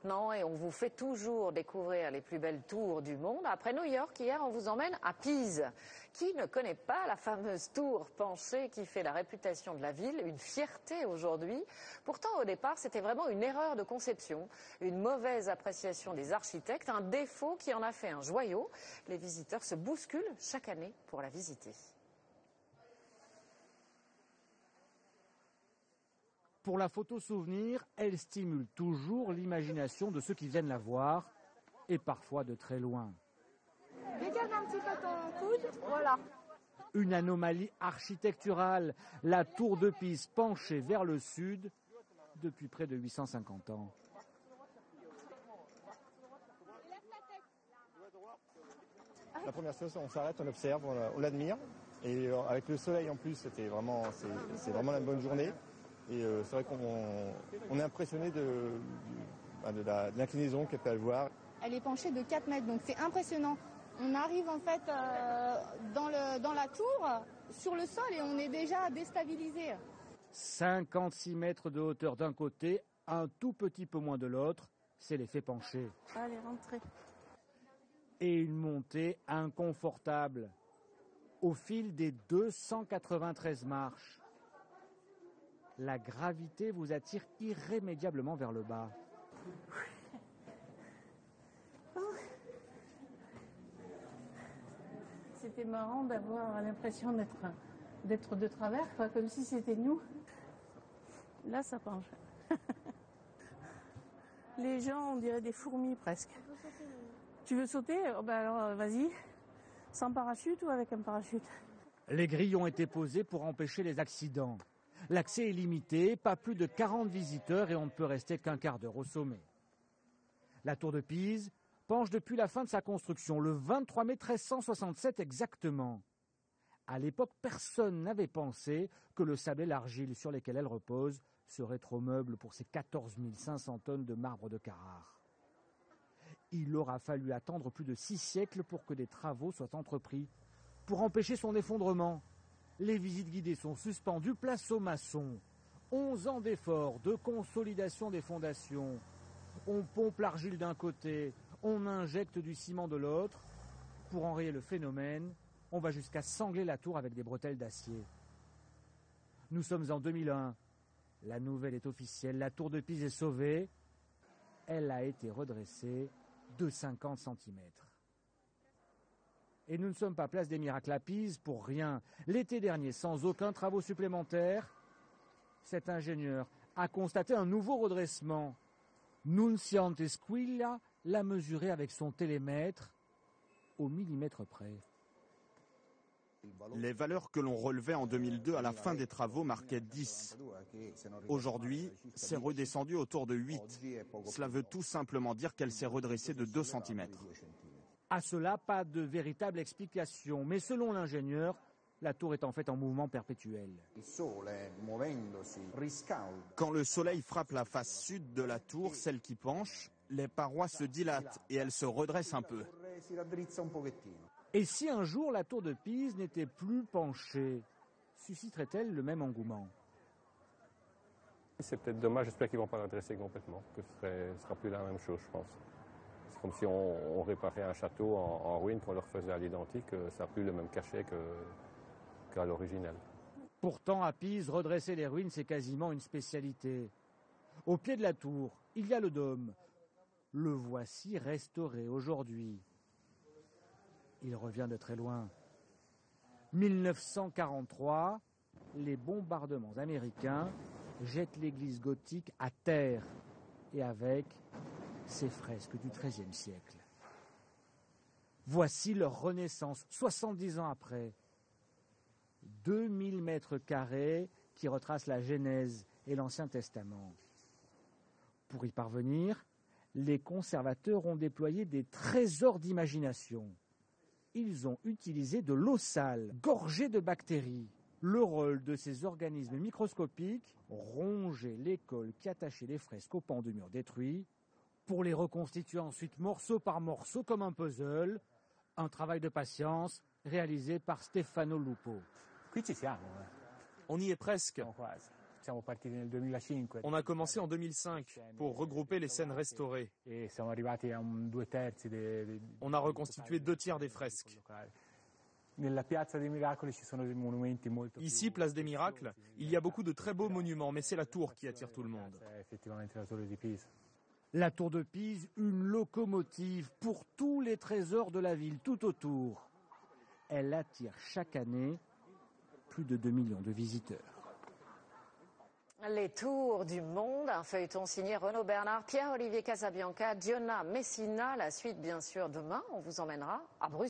maintenant et on vous fait toujours découvrir les plus belles tours du monde. Après New York, hier, on vous emmène à Pise. Qui ne connaît pas la fameuse tour penchée qui fait la réputation de la ville, une fierté aujourd'hui. Pourtant, au départ, c'était vraiment une erreur de conception, une mauvaise appréciation des architectes, un défaut qui en a fait un joyau. Les visiteurs se bousculent chaque année pour la visiter. Pour la photo souvenir, elle stimule toujours l'imagination de ceux qui viennent la voir, et parfois de très loin. Décale un petit peu ton coude, voilà. Une anomalie architecturale, la tour de Pise penchée vers le sud depuis près de 850 ans. La première chose, on s'arrête, on observe, on l'admire. Et avec le soleil en plus, c'est vraiment la bonne journée. Et c'est vrai qu'on est impressionné de l'inclinaison qu'elle peut avoir. Elle est penchée de 4 mètres, donc c'est impressionnant. On arrive en fait dans la tour, sur le sol, et on est déjà déstabilisé. 56 mètres de hauteur d'un côté, un tout petit peu moins de l'autre, c'est l'effet penché. Allez, rentrez. Et une montée inconfortable. Au fil des 293 marches, la gravité vous attire irrémédiablement vers le bas. C'était marrant d'avoir l'impression d'être de travers, quoi, comme si c'était nous. Là, ça penche. Les gens, on dirait des fourmis presque. Tu veux sauter? Oh, ben alors, vas-y. Sans parachute ou avec un parachute? Les grilles ont été posées pour empêcher les accidents. L'accès est limité, pas plus de 40 visiteurs et on ne peut rester qu'un quart d'heure au sommet. La tour de Pise penche depuis la fin de sa construction, le 23 mai 1367 exactement. À l'époque, personne n'avait pensé que le sable et l'argile sur lesquels elle repose seraient trop meubles pour ces 14 500 tonnes de marbre de Carrare. Il aura fallu attendre plus de 6 siècles pour que des travaux soient entrepris, pour empêcher son effondrement. Les visites guidées sont suspendues, place aux maçons. 11 ans d'efforts, de consolidation des fondations. On pompe l'argile d'un côté, on injecte du ciment de l'autre. Pour enrayer le phénomène, on va jusqu'à sangler la tour avec des bretelles d'acier. Nous sommes en 2001. La nouvelle est officielle, la tour de Pise est sauvée. Elle a été redressée de 50 cm. Et nous ne sommes pas place des miracles à Pise pour rien. L'été dernier, sans aucun travaux supplémentaires, cet ingénieur a constaté un nouveau redressement. Nunziante Squilla l'a mesuré avec son télémètre au millimètre près. Les valeurs que l'on relevait en 2002 à la fin des travaux marquaient 10. Aujourd'hui, c'est redescendu autour de 8. Cela veut tout simplement dire qu'elle s'est redressée de 2 cm. À cela, pas de véritable explication. Mais selon l'ingénieur, la tour est en fait en mouvement perpétuel. Quand le soleil frappe la face sud de la tour, celle qui penche, les parois se dilatent et elles se redressent un peu. Et si un jour la tour de Pise n'était plus penchée, susciterait-elle le même engouement? C'est peut-être dommage, j'espère qu'ils ne vont pas la dresser complètement, que ce ne sera plus la même chose, je pense. C'est comme si on réparait un château en ruine, qu'on le refaisait à l'identique, ça n'a plus le même cachet qu'à l'originel. Pourtant, à Pise, redresser les ruines, c'est quasiment une spécialité. Au pied de la tour, il y a le dôme. Le voici restauré aujourd'hui. Il revient de très loin. 1943, les bombardements américains jettent l'église gothique à terre et avec ses fresques du XIIIe siècle. Voici leur renaissance, 70 ans après. 2000 mètres carrés qui retracent la Genèse et l'Ancien Testament. Pour y parvenir, les conservateurs ont déployé des trésors d'imagination. Ils ont utilisé de l'eau sale, gorgée de bactéries. Le rôle de ces organismes microscopiques, ronger les cols qui attachaient les fresques aux pans de murs détruits, pour les reconstituer ensuite morceau par morceau comme un puzzle, un travail de patience réalisé par Stefano Lupo. On y est presque. On a commencé en 2005 pour regrouper les scènes restaurées. On a reconstitué 2 tiers des fresques. Ici, place des Miracles, il y a beaucoup de très beaux monuments, mais c'est la tour qui attire tout le monde. La tour de Pise, une locomotive pour tous les trésors de la ville tout autour. Elle attire chaque année plus de 2 millions de visiteurs. Les tours du monde, un feuilleton signé Renaud Bernard, Pierre-Olivier Casabianca, Diona Messina. La suite, bien sûr, demain, on vous emmènera à Bruxelles.